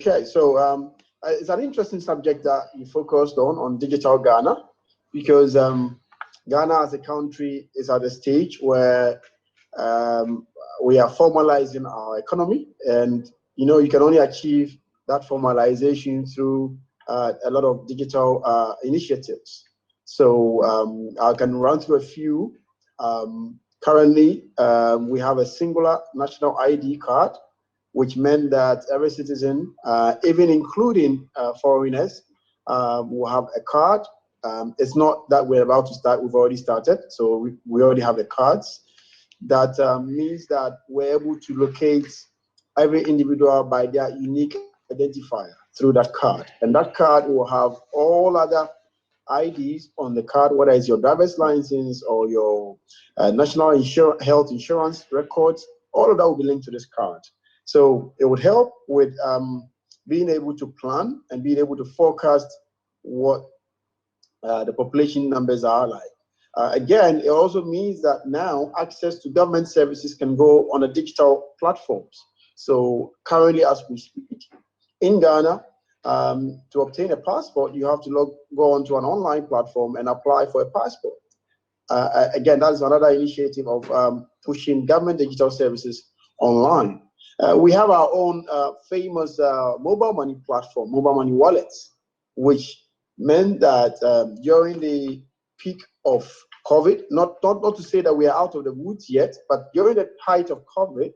Okay, so it's an interesting subject that you focused on digital Ghana, because Ghana as a country is at a stage where we are formalizing our economy, and you can only achieve that formalization through a lot of digital initiatives. So I can run through a few. Currently, we have a singular national ID card, which meant that every citizen, even including foreigners, will have a card. It's not that we're about to start, we've already started, so we already have the cards. That means that we're able to locate every individual by their unique identifier through that card. And that card will have all other IDs on the card, whether it's your driver's license or your national health insurance records. All of that will be linked to this card. So it would help with being able to plan and being able to forecast what the population numbers are like. Again, it also means that now access to government services can go on a digital platforms. So currently, as we speak, in Ghana, to obtain a passport, you have to go onto an online platform and apply for a passport. Again, that's another initiative of pushing government digital services online. We have our own famous mobile money platform, mobile money wallets, which meant that during the peak of COVID, not to say that we are out of the woods yet, but during the height of COVID,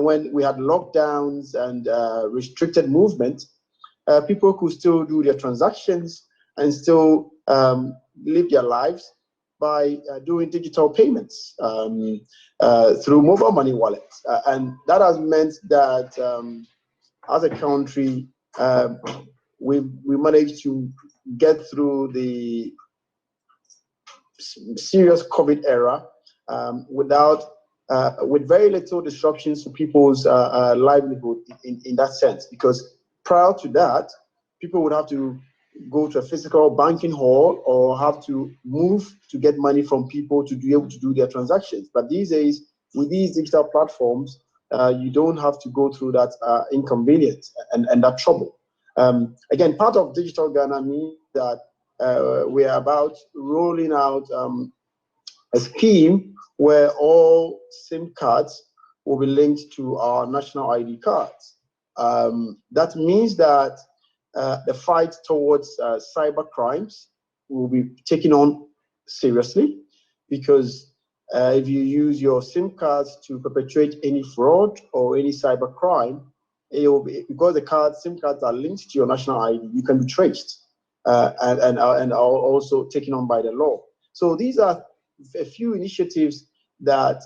when we had lockdowns and restricted movement, people could still do their transactions and still live their lives by doing digital payments through mobile money wallets. And that has meant that as a country, we managed to get through the serious COVID era with very little disruptions to people's livelihood in that sense. Because prior to that, people would have to go to a physical banking hall or have to move to get money from people to be able to do their transactions. But these days, with these digital platforms, you don't have to go through that inconvenience and that trouble. Again, part of Digital Ghana means that we are about rolling out a scheme where all SIM cards will be linked to our national ID cards. That means that the fight towards cyber crimes will be taken on seriously, because if you use your SIM cards to perpetrate any fraud or any cyber crime, it will be, because the SIM cards are linked to your national ID, you can be traced and are also taken on by the law. So these are a few initiatives that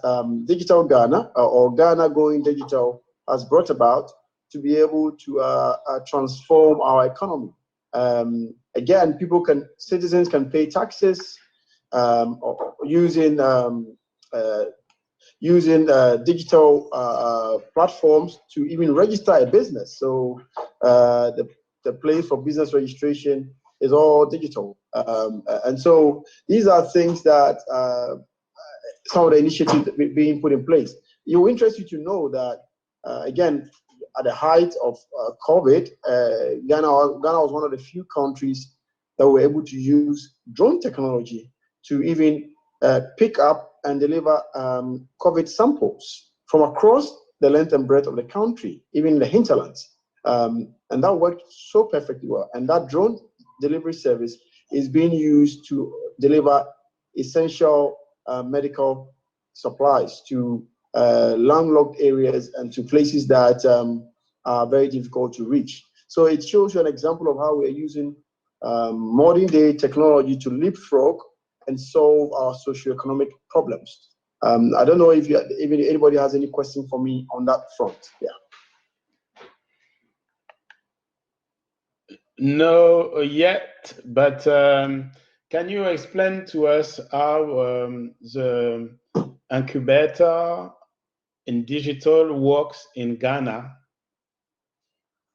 Digital Ghana or Ghana Going Digital has brought about to be able to transform our economy. Again, citizens can pay taxes using digital platforms to even register a business. So the place for business registration is all digital. And so these are things that some of the initiatives being put in place. It will interest you to know that, again, at the height of COVID, Ghana was one of the few countries that were able to use drone technology to even pick up and deliver COVID samples from across the length and breadth of the country, even in the hinterlands. And that worked so perfectly well. And that drone delivery service is being used to deliver essential medical supplies to landlocked areas and to places that are very difficult to reach. So it shows you an example of how we are using modern day technology to leapfrog and solve our socioeconomic problems. I don't know if anybody has any question for me on that front. Yeah. No yet, but can you explain to us how the incubator in digital works in Ghana?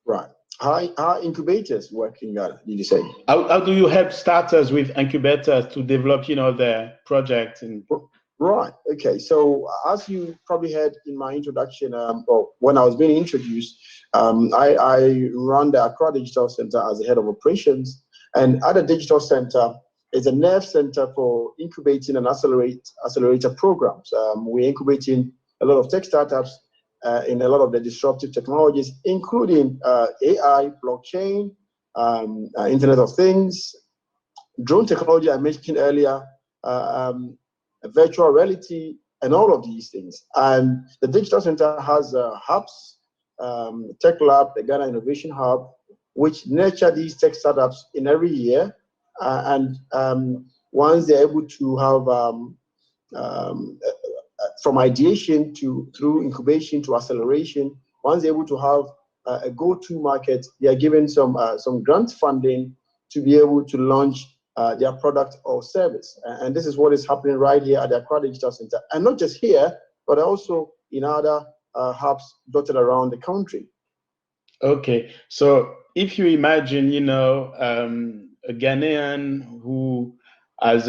Right. How incubators work in Ghana, did you say? How do you help starters with incubators to develop, their projects? Right. Okay. So as you probably heard in my introduction, or when I was being introduced, I run the ACCRA Digital Center as the head of operations, and at the Digital Center is a nerve center for incubating and accelerator programs. We're incubating a lot of tech startups in a lot of the disruptive technologies, including AI, blockchain, Internet of Things, drone technology I mentioned earlier, virtual reality, and all of these things. And the Digital Center has hubs, Tech Lab, the Ghana Innovation Hub, which nurture these tech startups in every year. And once they're able to have from ideation through incubation to acceleration, once they're able to have a go-to market, they are given some grant funding to be able to launch their product or service. And this is what is happening right here at the ACCRA Digital Center. And not just here, but also in other hubs dotted around the country. Okay, so if you imagine, a Ghanaian who has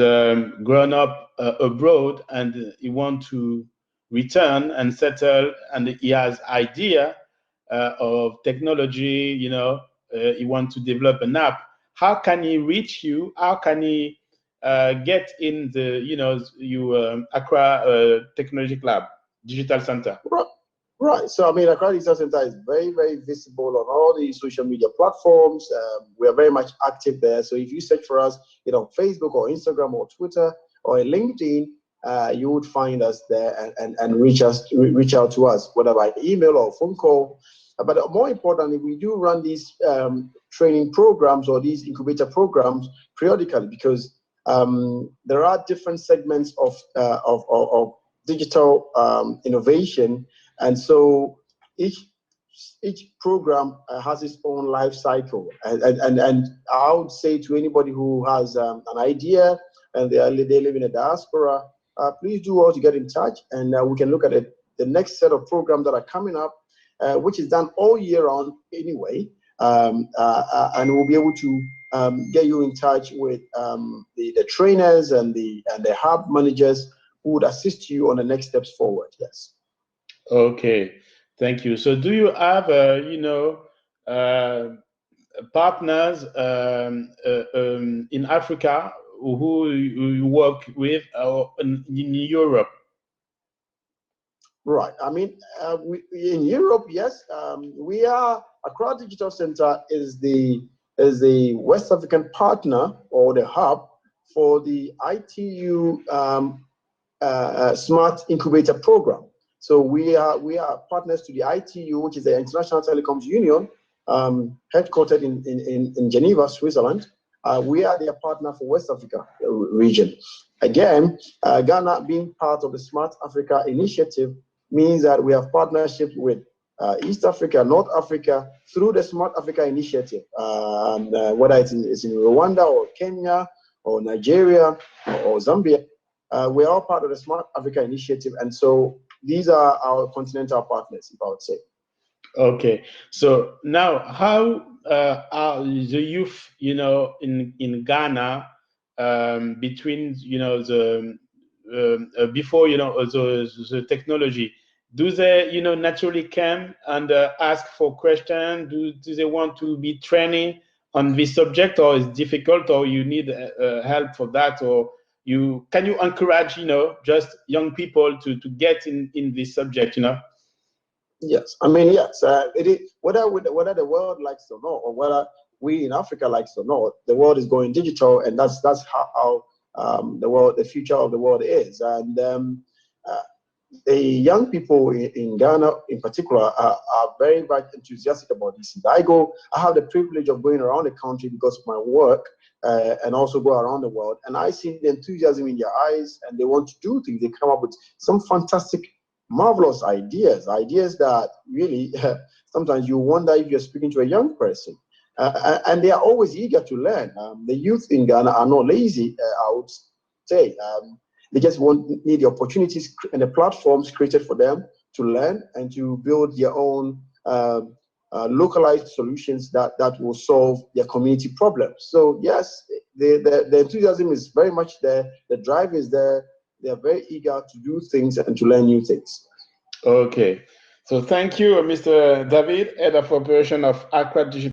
grown up abroad and he wants to return and settle, and he has idea of technology, he wants to develop an app. How can he reach you? How can he get in the, ACCRA Technology Lab, Digital Center? Right. So, I mean, ACCRA Digital Center is very, very visible on all the social media platforms. We are very much active there. So if you search for us, on Facebook or Instagram or Twitter or LinkedIn, you would find us there and reach out to us, whether by email or phone call. But more importantly, we do run these training programs or these incubator programs periodically, because there are different segments of digital innovation, and so each program has its own life cycle. And I would say to anybody who has an idea and they live in a diaspora, please do all to get in touch, and we can look at it, the next set of programs that are coming up, which is done all year round anyway, and we'll be able to get you in touch with the trainers and the hub managers who would assist you on the next steps forward. Yes. Okay, thank you. So do you have, partners in Africa who you work with, or in Europe? Right. I mean, in Europe, yes, we are. ACCRA Digital Center is the West African partner or the hub for the ITU Smart Incubator Program. So we are partners to the ITU, which is the International Telecoms Union, headquartered in Geneva, Switzerland. We are their partner for West Africa region. Again, Ghana being part of the Smart Africa initiative means that we have partnerships with East Africa, North Africa, through the Smart Africa initiative, whether it's in Rwanda or Kenya or Nigeria or Zambia. We're all part of the Smart Africa initiative, and so these are our continental partners, if I would say. Okay, so now how are the youth, in Ghana, between, the before, the technology? Do they, naturally come and ask for questions? Do they want to be training on this subject, or is it difficult, or you need help for that, or can you encourage, just young people to get in this subject, Yes, I mean, yes. It is, whether the world likes it or not, or whether we in Africa likes it or not, the world is going digital, and that's how the future of the world is. And the young people in Ghana, in particular, are very much enthusiastic about this. I have the privilege of going around the country because of my work, and also go around the world, and I see the enthusiasm in their eyes, and they want to do things. They come up with some fantastic, marvelous ideas that really sometimes you wonder if you're speaking to a young person, and they are always eager to learn. The youth in Ghana are not lazy, I would say. They just need the opportunities and the platforms created for them to learn and to build their own localized solutions that will solve their community problems. So yes, the enthusiasm is very much there. The drive is there. They are very eager to do things and to learn new things. Okay. So thank you, Mr. David, Head of Operation of ACCRA Digital